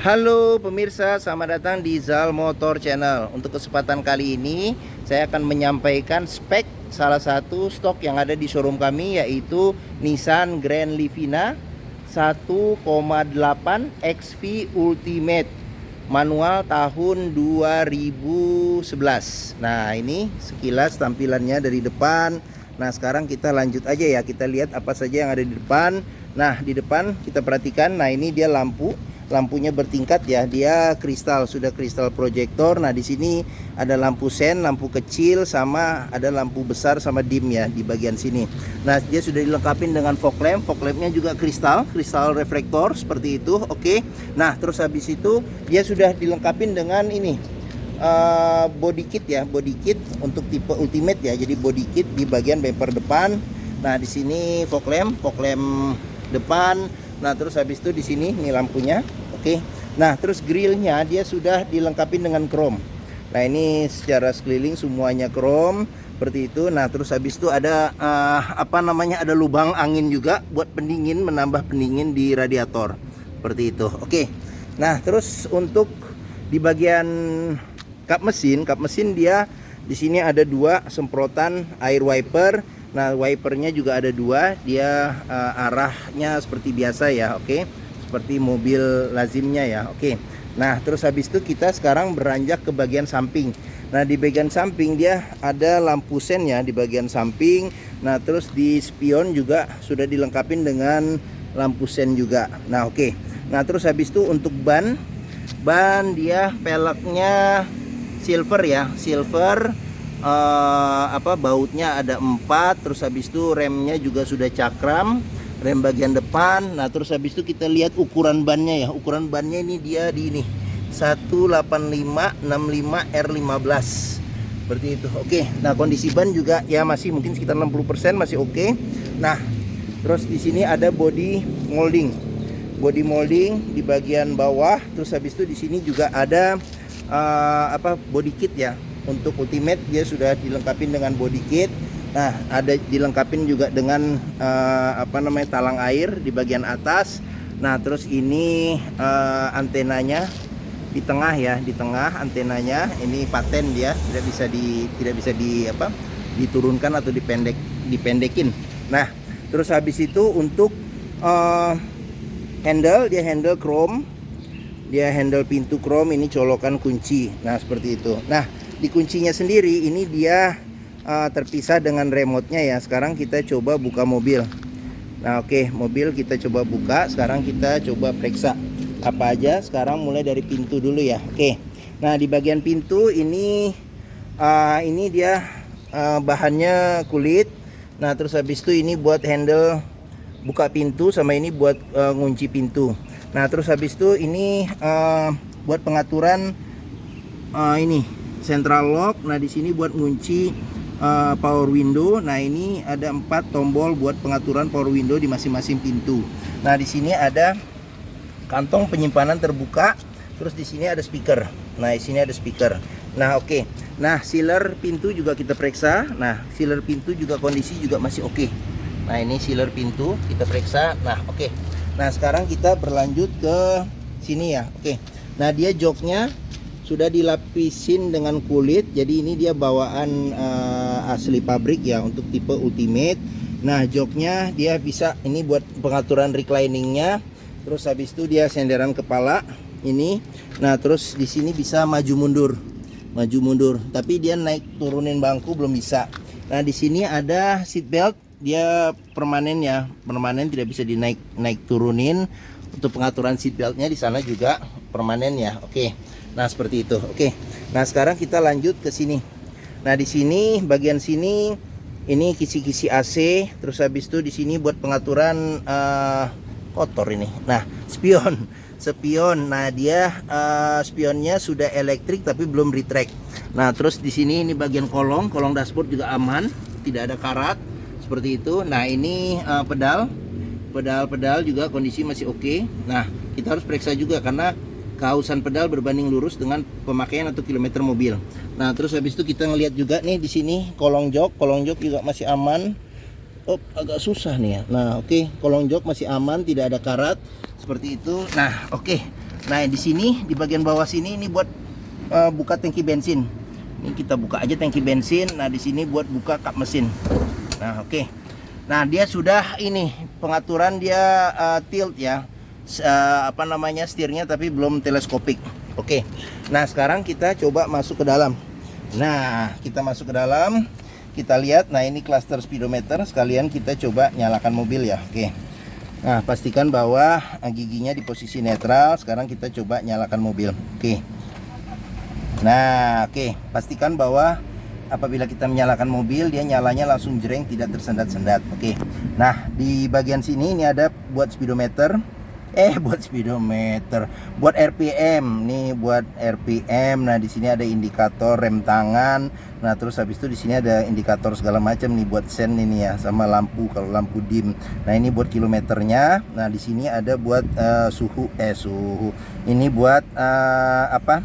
Halo pemirsa, selamat datang di Zal Motor Channel. Untuk kesempatan kali ini saya akan menyampaikan spek salah satu stok yang ada di showroom kami, yaitu Nissan Grand Livina 1,8 XV Ultimate manual tahun 2011. Nah, ini sekilas tampilannya dari depan. Nah, sekarang kita lanjut aja ya, kita lihat apa saja yang ada di depan. Nah, di depan kita perhatikan, nah ini dia lampunya bertingkat ya, dia kristal, sudah kristal proyektor. Nah, di sini ada lampu sen, lampu kecil, sama ada lampu besar sama dim ya di bagian sini. Nah, dia sudah dilengkapi dengan fog lampnya juga kristal reflektor seperti itu. Oke. Nah, terus habis itu dia sudah dilengkapi dengan ini body kit ya, body kit untuk tipe Ultimate ya. Jadi body kit di bagian bumper depan. Nah, di sini fog lamp depan. Nah, terus habis itu di sini nih lampunya. Oke. Nah, terus grillnya dia sudah dilengkapi dengan chrome. Nah, ini secara sekeliling semuanya chrome seperti itu. Nah, terus habis itu ada ada lubang angin juga buat pendingin, menambah pendingin di radiator seperti itu. Oke. Nah, terus untuk di bagian kap mesin dia di sini ada dua semprotan air wiper. Nah, wipernya juga ada dua, dia arahnya seperti biasa ya. Oke, seperti mobil lazimnya ya. Oke. Nah, terus habis itu kita sekarang beranjak ke bagian samping. Nah, di bagian samping dia ada lampu sen ya di bagian samping. Nah, terus di spion juga sudah dilengkapi dengan lampu sen juga. Nah, oke. Nah, terus habis itu untuk ban dia peleknya silver ya, silver. Bautnya ada 4. Terus habis itu remnya juga sudah cakram, rem bagian depan. Nah, terus habis itu kita lihat ukuran bannya ya. Ukuran bannya ini dia di ini 185/65 R15 seperti itu. Oke. Nah, kondisi ban juga ya masih mungkin sekitar 60% masih oke. Nah, terus di sini ada body molding di bagian bawah. Terus habis itu di sini juga ada body kit ya. Untuk Ultimate dia sudah dilengkapi dengan body kit. Nah, ada dilengkapi juga dengan talang air di bagian atas. Nah, terus ini antenanya di tengah ya, di tengah antenanya ini paten, dia tidak bisa diturunkan atau dipendekin. Nah, terus habis itu untuk handle chrome. Dia handle pintu chrome, ini colokan kunci. Nah, seperti itu. Nah, di kuncinya sendiri ini dia terpisah dengan remote-nya ya. Sekarang kita coba buka mobil. Nah, oke, mobil kita coba buka. Sekarang kita coba periksa apa aja. Sekarang mulai dari pintu dulu ya. Oke. Nah, di bagian pintu ini dia bahannya kulit. Nah, terus habis itu ini buat handle buka pintu, sama ini buat ngunci pintu. Nah, terus habis itu ini buat pengaturan ini central lock. Nah, di sini buat ngunci power window. Nah, ini ada 4 tombol buat pengaturan power window di masing-masing pintu. Nah, di sini ada kantong penyimpanan terbuka. Terus di sini ada speaker. Nah, di sini ada speaker. Nah, oke. Nah, sealer pintu juga kita periksa. Nah, sealer pintu juga kondisi juga masih oke. Nah, ini sealer pintu kita periksa. Nah, oke. Nah, sekarang kita berlanjut ke sini ya. Oke. Nah, dia joknya sudah dilapisin dengan kulit. Jadi ini dia bawaan asli pabrik ya untuk tipe Ultimate. Nah, joknya dia bisa ini buat pengaturan recliningnya. Terus habis itu dia senderan kepala ini. Nah, terus di sini bisa maju mundur. Tapi dia naik turunin bangku belum bisa. Nah, di sini ada seat belt. Dia permanen ya, tidak bisa naik turunin. Untuk pengaturan seat beltnya di sana juga permanen ya. Oke. Nah, seperti itu. Oke. Nah, sekarang kita lanjut ke sini. Nah, di sini bagian sini ini kisi-kisi AC. Terus habis itu di sini buat pengaturan kotor ini. Nah, spion. Nah, dia spionnya sudah elektrik tapi belum retract. Nah, terus di sini ini bagian kolong dashboard juga aman, tidak ada karat seperti itu. Nah, ini pedal juga kondisi masih oke. Nah, kita harus periksa juga karena kehausan pedal berbanding lurus dengan pemakaian atau kilometer mobil. Nah, terus habis itu kita ngelihat juga nih di sini kolong jok juga masih aman. Agak susah nih ya. Nah, oke, kolong jok masih aman, tidak ada karat seperti itu. Nah, oke. Nah, di sini di bagian bawah sini ini buat buka tangki bensin. Ini kita buka aja tangki bensin. Nah, di sini buat buka kap mesin. Nah, oke. Nah, dia sudah ini pengaturan dia tilt ya. Apa namanya, setirnya tapi belum teleskopik. Oke. Nah, sekarang kita coba masuk ke dalam. Nah, kita masuk ke dalam. Kita lihat. Nah, ini cluster speedometer. Sekalian kita coba nyalakan mobil ya. Oke. Nah, pastikan bahwa giginya di posisi netral. Sekarang kita coba nyalakan mobil. Oke. Nah, oke. Pastikan bahwa apabila kita menyalakan mobil, dia nyalanya langsung jreng, tidak tersendat-sendat. Oke. Nah, di bagian sini ini ada buat speedometer. Buat RPM. Nih buat RPM. Nah, di sini ada indikator rem tangan. Nah, terus habis itu di sini ada indikator segala macam nih buat sen ini ya, sama lampu kalau lampu dim. Nah, ini buat kilometernya. Nah, di sini ada buat suhu. Ini buat apa?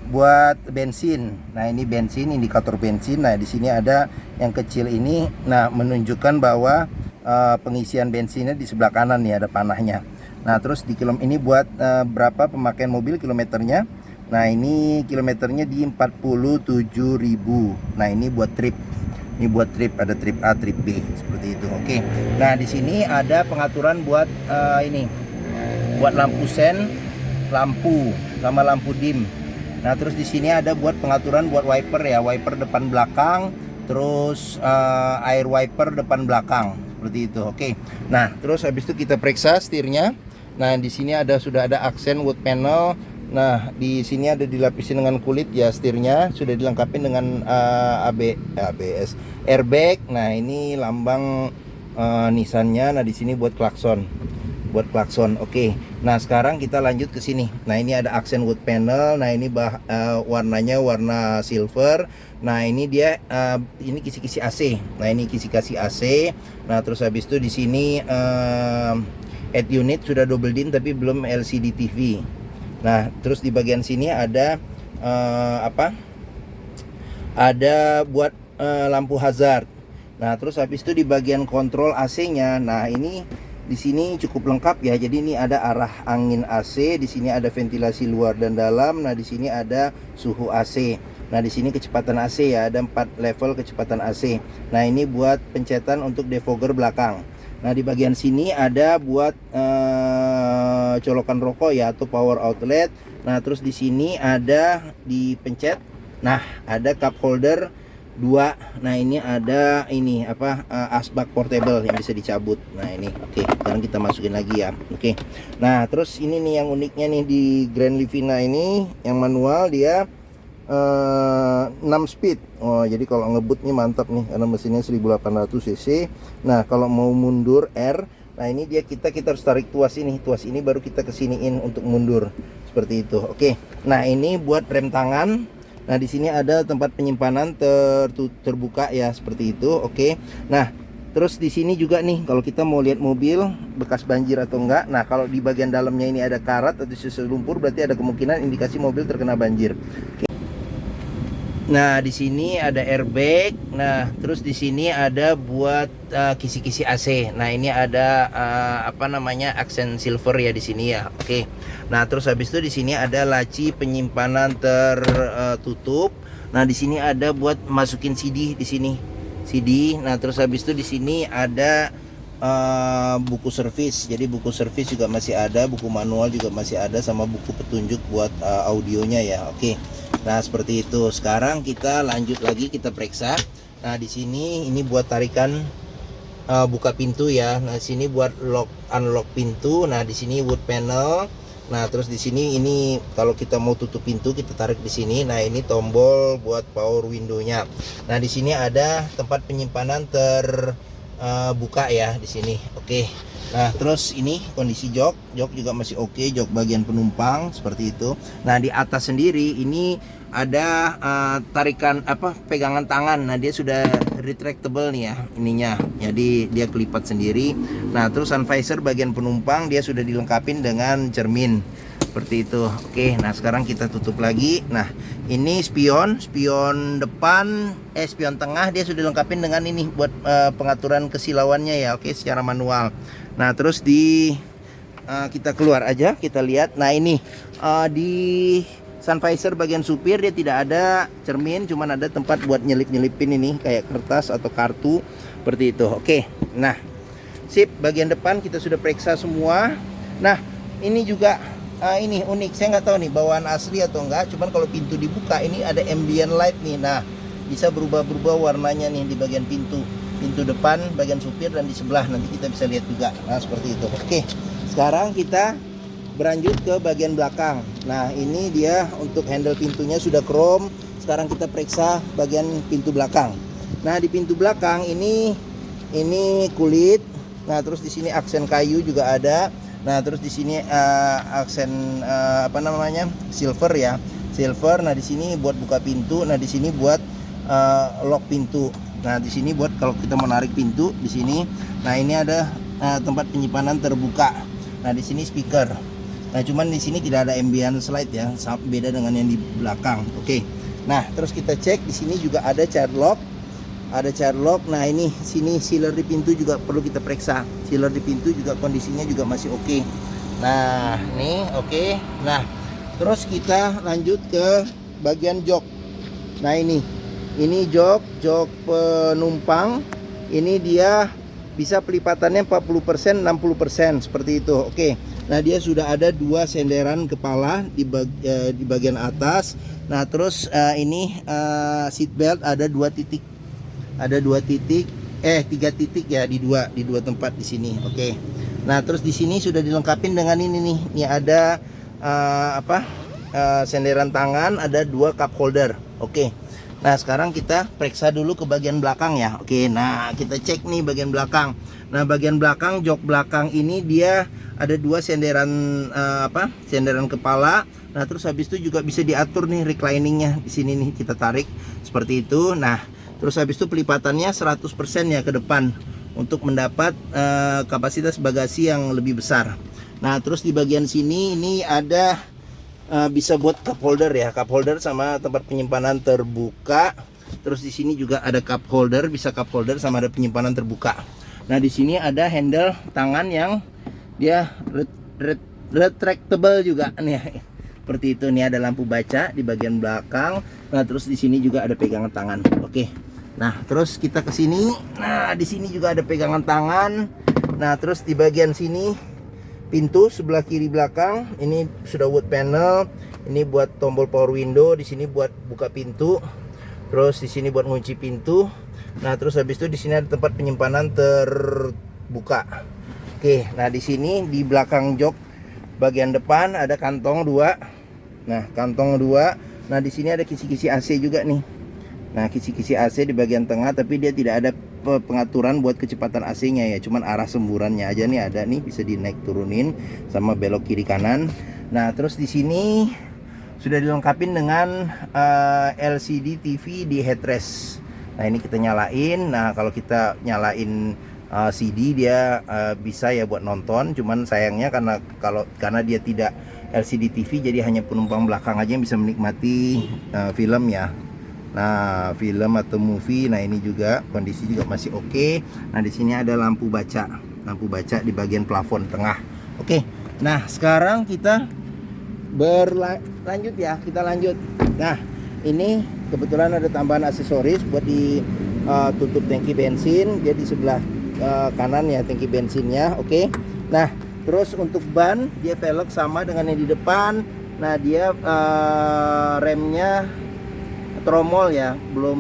Buat bensin. Nah, ini bensin, indikator bensin. Nah, di sini ada yang kecil ini. Nah, menunjukkan bahwa pengisian bensinnya di sebelah kanan nih, ada panahnya. Nah, terus di ini buat berapa pemakaian mobil kilometernya. Nah, ini kilometernya di 47.000. Nah, ini buat trip. Ini buat trip, ada trip A, trip B seperti itu. Oke. Nah, di sini ada pengaturan buat ini. Buat lampu sen, lampu sama lampu dim. Nah, terus di sini ada buat pengaturan buat wiper ya, wiper depan belakang, terus air wiper depan belakang seperti itu. Oke. Nah, terus habis itu kita periksa setirnya. Nah, di sini sudah ada aksen wood panel. Nah, di sini ada dilapisi dengan kulit ya setirnya, sudah dilengkapi dengan ABS, airbag. Nah, ini lambang Nissan-nya. Nah, di sini buat klakson. Oke. Nah, sekarang kita lanjut ke sini. Nah, ini ada aksen wood panel. Nah, ini warnanya warna silver. Nah, ini dia ini kisi-kisi AC. Nah, ini kisi-kisi AC. Nah, terus habis itu di sini head unit sudah double din tapi belum LCD TV. Nah, terus di bagian sini ada ada buat lampu hazard. Nah, terus habis itu di bagian kontrol AC-nya. Nah, ini di sini cukup lengkap ya. Jadi ini ada arah angin AC, di sini ada ventilasi luar dan dalam. Nah, di sini ada suhu AC. Nah, di sini kecepatan AC ya, ada 4 level kecepatan AC. Nah, ini buat pencetan untuk defogger belakang. Nah, di bagian sini ada buat colokan rokok ya, atau power outlet. Nah, terus di sini ada dipencet. Nah, ada cup holder 2. Nah, ini ada ini asbak portable yang bisa dicabut. Nah, ini oke. Sekarang kita masukin lagi ya. Oke. Nah, terus ini nih yang uniknya nih di Grand Livina ini, yang manual dia 6 speed. Oh, jadi kalau ngebut nih mantap nih karena mesinnya 1800 cc. Nah, kalau mau mundur R, nah ini dia kita harus tarik tuas ini baru kita kesiniin untuk mundur seperti itu. Oke. Nah, ini buat rem tangan. Nah, di sini ada tempat penyimpanan terbuka ya seperti itu. Oke. Nah, terus di sini juga nih kalau kita mau lihat mobil bekas banjir atau enggak. Nah, kalau di bagian dalamnya ini ada karat atau sisa lumpur, berarti ada kemungkinan indikasi mobil terkena banjir. Oke. Nah, di sini ada airbag. Nah, terus di sini ada buat kisi-kisi AC. Nah, ini ada aksen silver ya di sini ya. Oke. Nah, terus habis itu di sini ada laci penyimpanan tertutup. Nah, di sini ada buat masukin CD di sini. CD. Nah, terus habis itu di sini ada buku servis. Jadi buku servis juga masih ada, buku manual juga masih ada, sama buku petunjuk buat audionya ya. Oke. Nah, seperti itu. Sekarang kita lanjut lagi, kita periksa. Nah, di sini ini buat tarikan buka pintu ya. Nah, sini buat lock unlock pintu. Nah, di sini wood panel. Nah, terus di sini ini kalau kita mau tutup pintu kita tarik di sini. Nah, ini tombol buat power window-nya. Nah, di sini ada tempat penyimpanan terbuka ya di sini. Oke. Nah, terus ini kondisi jok juga masih oke, jok bagian penumpang seperti itu. Nah, di atas sendiri ini ada tarikan pegangan tangan. Nah, dia sudah retractable nih ya ininya. Jadi dia kelipat sendiri. Nah, terus sun visor bagian penumpang dia sudah dilengkapi dengan cermin seperti itu. Oke, nah sekarang kita tutup lagi. Nah, ini spion depan, spion tengah dia sudah dilengkapi dengan ini buat pengaturan kesilauannya ya. Oke, secara manual. Nah, terus di kita keluar aja, kita lihat. Nah ini di sun visor bagian supir dia tidak ada cermin, cuman ada tempat buat nyelip-nyelipin ini kayak kertas atau kartu seperti itu. Oke, nah sip, bagian depan kita sudah periksa semua. Nah ini juga ini unik, saya nggak tahu nih bawaan asli atau enggak, cuman kalau pintu dibuka ini ada ambient light nih. Nah bisa berubah-berubah warnanya nih di bagian pintu depan, bagian supir, dan di sebelah nanti kita bisa lihat juga. Nah seperti itu. Oke, sekarang kita berlanjut ke bagian belakang. Nah ini dia untuk handle pintunya sudah chrome. Sekarang kita periksa bagian pintu belakang. Nah di pintu belakang ini kulit. Nah terus di sini aksen kayu juga ada. Nah terus di sini aksen apa namanya, silver ya, silver. Nah di sini buat buka pintu. Nah di sini buat lock pintu. Nah di sini buat kalau kita menarik pintu di sini. Nah ini ada tempat penyimpanan terbuka. Nah di sini speaker. Nah cuman di sini tidak ada ambient slide ya, beda dengan yang di belakang. Oke. Nah terus kita cek di sini juga ada child lock. Ada child lock. Nah ini sini sealer di pintu juga perlu kita periksa. Sealer di pintu juga kondisinya juga masih oke. Nah nih oke. Nah terus kita lanjut ke bagian jok. Nah ini jok penumpang. Ini dia bisa pelipatannya 40%, 60% seperti itu. Oke. Nah dia sudah ada 2 senderan kepala di bagian atas. Nah terus ini seat belt ada 2 titik. Ada 3 titik ya di dua tempat di sini. Oke. Nah terus di sini sudah dilengkapi dengan ini nih. Ini ada senderan tangan, ada 2 cup holder. Oke. Nah sekarang kita periksa dulu ke bagian belakang ya. Oke, nah kita cek nih bagian belakang. Nah bagian belakang, jok belakang ini dia ada 2 senderan senderan kepala. Nah terus habis itu juga bisa diatur nih recliningnya di sini nih, kita tarik seperti itu. Nah terus habis itu pelipatannya 100% ya ke depan untuk mendapat kapasitas bagasi yang lebih besar. Nah terus di bagian sini ini ada bisa buat cup holder ya, cup holder sama tempat penyimpanan terbuka. Terus di sini juga ada cup holder, bisa cup holder sama ada penyimpanan terbuka. Nah di sini ada handle tangan yang dia retractable juga nih. Seperti itu nih, ada lampu baca di bagian belakang. Nah terus di sini juga ada pegangan tangan. Oke. Nah terus kita ke sini. Nah di sini juga ada pegangan tangan. Nah terus di bagian sini pintu sebelah kiri belakang ini sudah wood panel. Ini buat tombol power window, di sini buat buka pintu. Terus di sini buat ngunci pintu. Nah, terus habis itu di sini ada tempat penyimpanan terbuka. Oke, nah di sini di belakang jok bagian depan ada kantong 2. Nah, kantong 2. Nah, di sini ada kisi-kisi AC juga nih. Nah, kisi-kisi AC di bagian tengah, tapi dia tidak ada pengaturan buat kecepatan AC-nya ya, cuman arah semburannya aja nih ada nih, bisa dinaik turunin sama belok kiri kanan. Nah, terus di sini sudah dilengkapi dengan LCD TV di headrest. Nah, ini kita nyalain. Nah, kalau kita nyalain CD dia bisa ya buat nonton, cuman sayangnya karena dia tidak LCD TV, jadi hanya penumpang belakang aja yang bisa menikmati film ya. Nah, film atau movie. Nah, ini juga kondisi juga masih oke. Nah, di sini ada lampu baca di bagian plafon tengah. Oke. Nah, sekarang kita berlanjut ya. Kita lanjut. Nah, ini kebetulan ada tambahan aksesoris buat tutup tangki bensin. Dia di sebelah kanan ya tangki bensinnya. Oke. Nah, terus untuk ban dia velg sama dengan yang di depan. Nah, dia remnya tromol ya, belum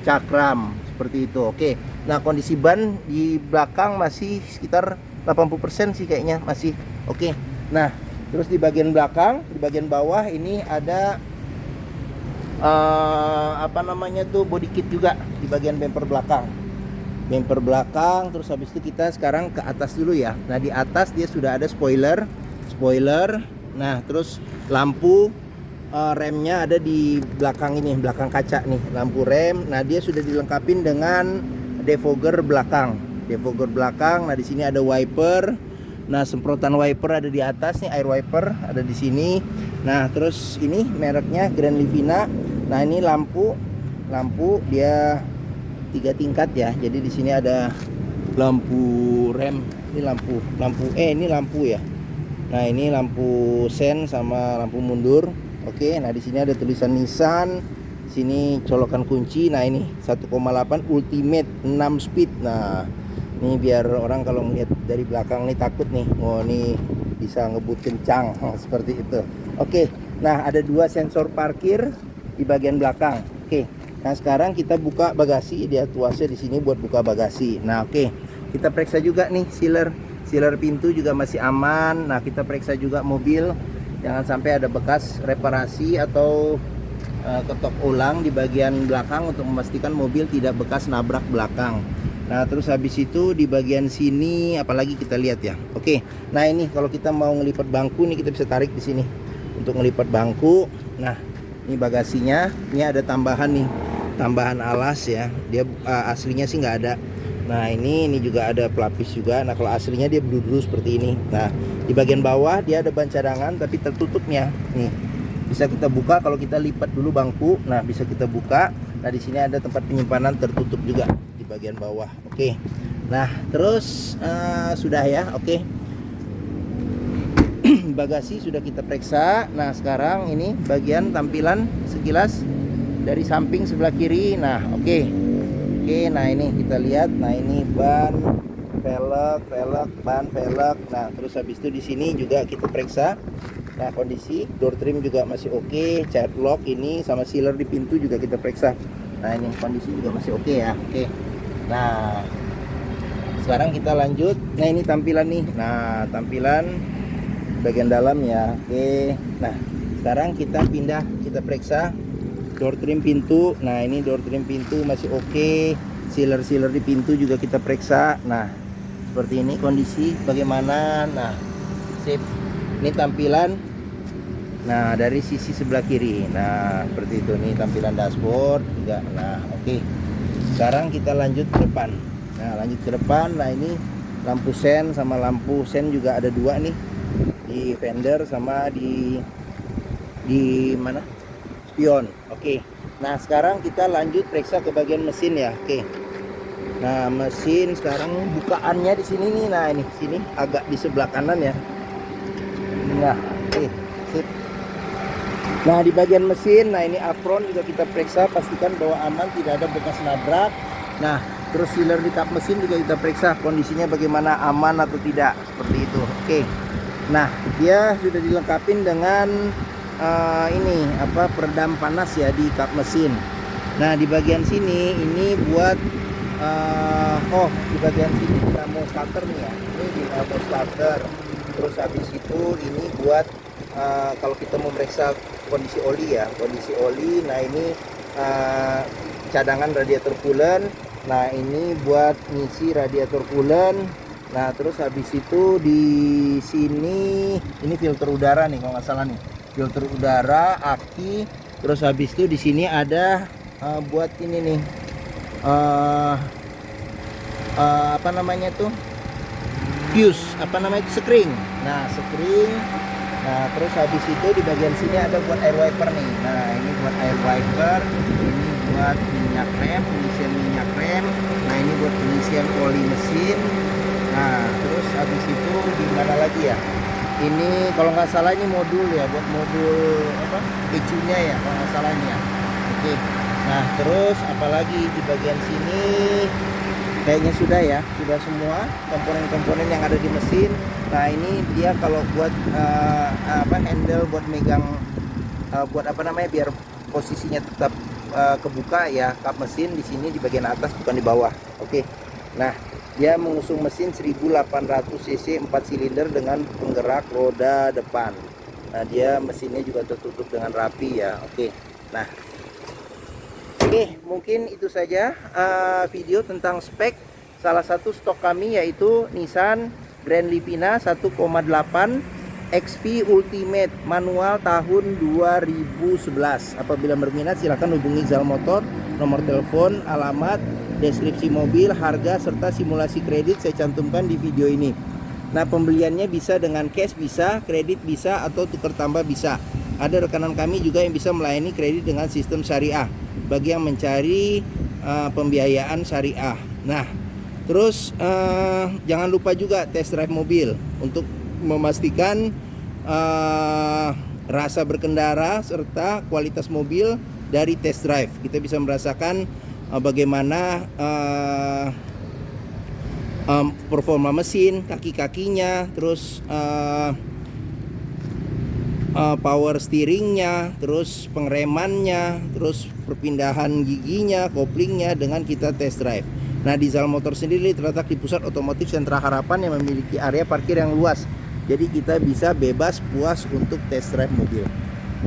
cakram seperti itu. Oke. Nah, kondisi ban di belakang masih sekitar 80% sih kayaknya masih oke. Nah, terus di bagian belakang, di bagian bawah ini ada body kit juga di bagian bumper belakang. Bumper belakang. Terus habis itu kita sekarang ke atas dulu ya. Nah, di atas dia sudah ada spoiler. Nah, terus lampu remnya ada di belakang ini, belakang kaca nih, lampu rem. Nah, dia sudah dilengkapi dengan defogger belakang. Nah, di sini ada wiper. Nah, semprotan wiper ada di atas nih, air wiper ada di sini. Nah, terus ini mereknya Grand Livina. Nah, ini lampu dia 3 tingkat ya. Jadi di sini ada lampu rem, ini lampu ya. Nah, ini lampu sen sama lampu mundur. Oke, nah di sini ada tulisan Nissan. Sini colokan kunci. Nah, ini 1,8 Ultimate 6 speed. Nah, ini biar orang kalau melihat dari belakang nih takut nih. Oh, ini bisa ngebut kencang seperti itu. Oke. Nah, ada 2 sensor parkir di bagian belakang. Oke. Nah, sekarang kita buka bagasi. Dia tuasnya di sini buat buka bagasi. Nah, oke. Kita periksa juga nih sealer pintu juga masih aman. Nah, kita periksa juga mobil, jangan sampai ada bekas reparasi atau ketok ulang di bagian belakang untuk memastikan mobil tidak bekas nabrak belakang. Nah, terus habis itu di bagian sini apalagi kita lihat ya. Oke. Nah, ini kalau kita mau ngelipat bangku nih, kita bisa tarik di sini untuk ngelipat bangku. Nah, ini bagasinya. Ini ada tambahan nih, tambahan alas ya. Dia aslinya sih nggak ada. Nah, ini juga ada pelapis juga. Nah, kalau aslinya dia berduru seperti ini. Nah, di bagian bawah dia ada ban cadangan tapi tertutupnya. Nih, bisa kita buka kalau kita lipat dulu bangku. Nah, bisa kita buka. Nah, di sini ada tempat penyimpanan tertutup juga di bagian bawah. Oke. Nah, terus sudah ya. Oke. Bagasi sudah kita periksa. Nah, sekarang ini bagian tampilan sekilas dari samping sebelah kiri. Nah, oke. Oke, nah ini kita lihat. Nah, ini ban, velg, ban, velg. Nah, terus habis itu di sini juga kita periksa. Nah, kondisi door trim juga masih oke. Child lock ini sama sealer di pintu juga kita periksa. Nah, ini kondisi juga masih oke ya. Oke. Nah, sekarang kita lanjut. Nah, ini tampilan nih. Nah, tampilan bagian dalam ya. Oke. Nah, sekarang kita pindah, kita periksa door trim pintu. Nah, ini door trim pintu masih oke. Sealer di pintu juga kita periksa. Nah, seperti ini kondisi bagaimana. Nah, sip. Ini tampilan. Nah, dari sisi sebelah kiri. Nah, seperti itu nih tampilan dashboard juga. Nah, oke. Sekarang kita lanjut ke depan. Nah, lanjut ke depan. Nah, ini lampu sen sama lampu sen juga ada 2 nih. Di fender sama di mana? Spion. Oke. Nah, sekarang kita lanjut periksa ke bagian mesin ya. Oke. Nah, mesin sekarang bukaannya di sini nih. Nah, ini sini agak di sebelah kanan ya. Nah, oke. Sip. Nah, di bagian mesin, nah ini apron juga kita periksa, pastikan bahwa aman, tidak ada bekas nabrak. Nah, terus sealer di kap mesin juga kita periksa kondisinya bagaimana, aman atau tidak, seperti itu. Oke. Nah, dia sudah dilengkapi dengan ini peredam panas ya di kap mesin. Nah, di bagian sini ini buat di bagian sini dinamo starter nih ya. Ini dinamo starter. Terus habis itu ini buat kalau kita memeriksa kondisi oli ya, kondisi oli. Nah, ini cadangan radiator coolant. Nah, ini buat ngisi radiator coolant. Nah, terus habis itu di sini ini filter udara nih kalau nggak salah nih. Filter udara, aki. Terus habis itu di sini ada buat ini nih. Apa namanya tuh? Fuse, screen. Nah, screen. Nah, terus habis itu di bagian sini ada buat air wiper nih. Nah, ini buat air wiper, ini buat minyak rem, pengisian minyak rem. Nah, ini buat pengisian oli mesin. Nah, terus habis itu di mana lagi ya? Ini kalau nggak salah ini modul ya, buat modul kejunya ya, kalau nggak salah ini ya. Oke. Nah, terus apalagi di bagian sini kayaknya sudah ya, sudah semua komponen-komponen yang ada di mesin. Nah, ini dia kalau buat handle buat megang buat biar posisinya tetap kebuka ya, kap mesin di sini di bagian atas bukan di bawah. Oke. Nah, dia mengusung mesin 1800 cc 4 silinder dengan penggerak roda depan. Nah, dia mesinnya juga tertutup dengan rapi ya. Oke. Nah, oke, mungkin itu saja video tentang spek salah satu stok kami, yaitu Nissan Grand Livina 1,8 XP Ultimate manual tahun 2011. Apabila berminat silahkan hubungi Zal Motor, nomor telepon, alamat, deskripsi mobil, harga, serta simulasi kredit saya cantumkan di video ini. Nah, pembeliannya bisa dengan cash, bisa kredit, bisa atau tukar tambah, bisa. Ada rekanan kami juga yang bisa melayani kredit dengan sistem syariah bagi yang mencari pembiayaan syariah. Nah, terus jangan lupa juga test drive mobil. Untuk memastikan rasa berkendara serta kualitas mobil dari test drive. Kita bisa merasakan bagaimana performa mesin, kaki-kakinya, terus power steeringnya, terus pengeremannya, terus perpindahan giginya, koplingnya dengan kita test drive. Nah, di Zal Motor sendiri terletak di pusat otomotif Sentra Harapan yang memiliki area parkir yang luas. Jadi kita bisa bebas puas untuk test drive mobil.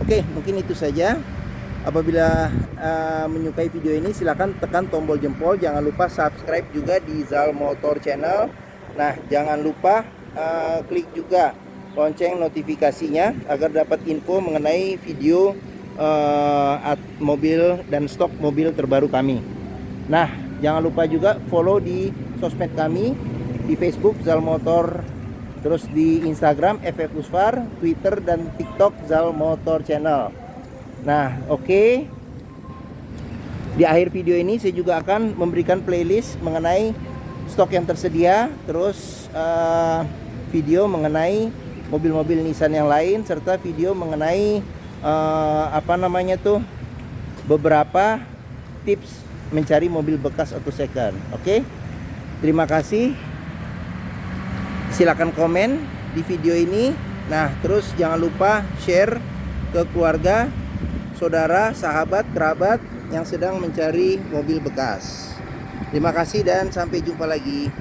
Oke, mungkin itu saja. Apabila menyukai video ini, silahkan tekan tombol jempol. Jangan lupa subscribe juga di Zal Motor Channel. Nah, jangan lupa klik juga lonceng notifikasinya agar dapat info mengenai video mobil dan stok mobil terbaru kami. Nah, jangan lupa juga follow di sosmed kami, di Facebook Zal Motor, terus di Instagram FF Usfar, Twitter dan TikTok Zal Motor Channel. Nah, oke. Di akhir video ini saya juga akan memberikan playlist mengenai stok yang tersedia, terus video mengenai mobil-mobil Nissan yang lain, serta video mengenai beberapa tips mencari mobil bekas atau second. Oke. Terima kasih. Silakan komen di video ini. Nah, terus jangan lupa share ke keluarga, saudara, sahabat, kerabat yang sedang mencari mobil bekas. Terima kasih dan sampai jumpa lagi.